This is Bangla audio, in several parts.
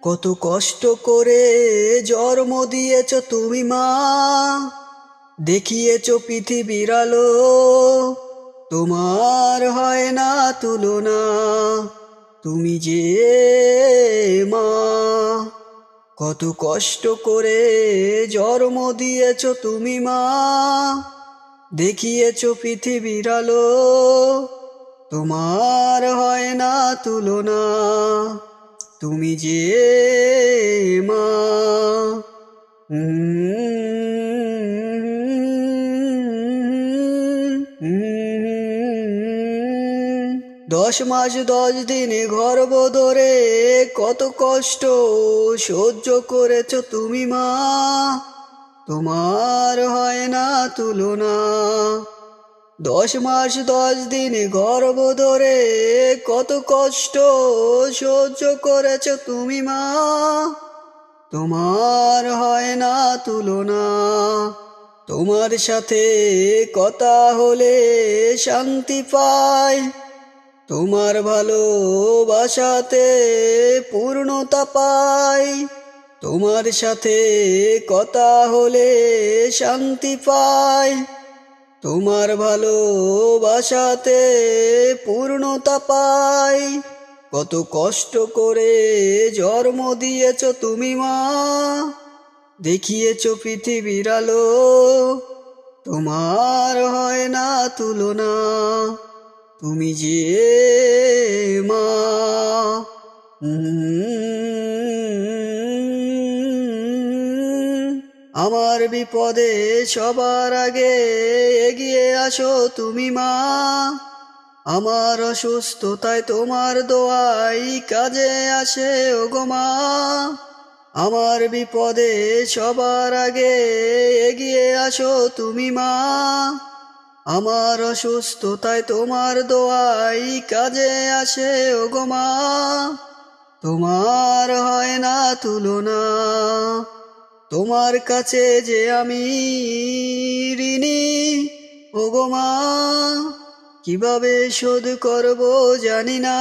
কত কষ্ট করে জন্ম দিয়েছ তুমি মা, দেখিয়েছ পৃথিবীর আলো, তোমার হয় না তুলনা। তুমি যে মা, কত কষ্ট করে জন্ম দিয়েছ তুমি মা, দেখিয়েছ পৃথিবীর আলো, তোমার হয় না তুলনা। তুমি যে মা। 10 মাস 10 দিন গর্ভ ধরে কত কষ্ট সহ্য করেছ তুমি মা, তোমার হয় না তুলনা। 10 মাস 10 দিন গর্ভ ধরে কত কষ্ট সহ্য করেছ তুমি মা, তোমার হয় না তুলনা। তোমার সাথে কথা হলে শান্তি পাই, তোমার ভালোবাসাতে পূর্ণতা পাই। তোমার সাথে কথা হলে শান্তি পাই, তোমার ভালোবাসাতে পূর্ণতা পাই। কত কষ্ট করে জন্ম দিয়েছ তুমি মা, দেখিয়েছ পৃথিবীর আলো, তোমার হয় না তুলনা। তুমি যে মা। আমার বিপদে সবার আগে এগিয়ে আসো তুমি মা, আমার অসুস্থতায় তোমার দোয়াই কাজে আসে ওগো মা। আমার বিপদে সবার আগে এগিয়ে আসো তুমি মা, আমার অসুস্থতায় তোমার দোয়াই কাজে আসে ওগো মা, তোমার হয় না তুলনা। তোমার কাছে যে আমি ঋণী ওগো মা, কিভাবে শোধ করব জানি না,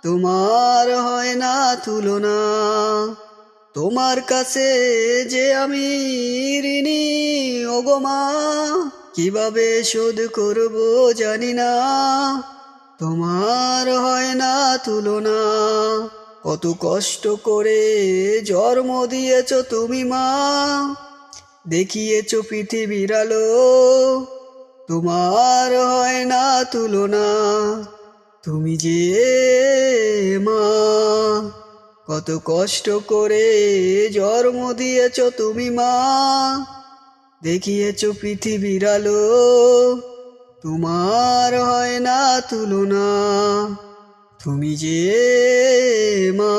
তোমার হয় না তুলনা। তোমার কাছে যে আমি ঋণী ওগো মা, কিভাবে শোধ করব জানি না, তোমার হয় না তুলনা। কত কষ্ট করে জন্ম দিয়েছ তুমি মা, দেখিয়েছ পৃথিবীর আলো, তোমার হয় না তুলনা। তুমি যে মা, কত কষ্ট করে জন্ম দিয়েছ তুমি মা, দেখিয়েছ পৃথিবীর আলো, তোমার হয় না তুলনা। তুমি যে মা।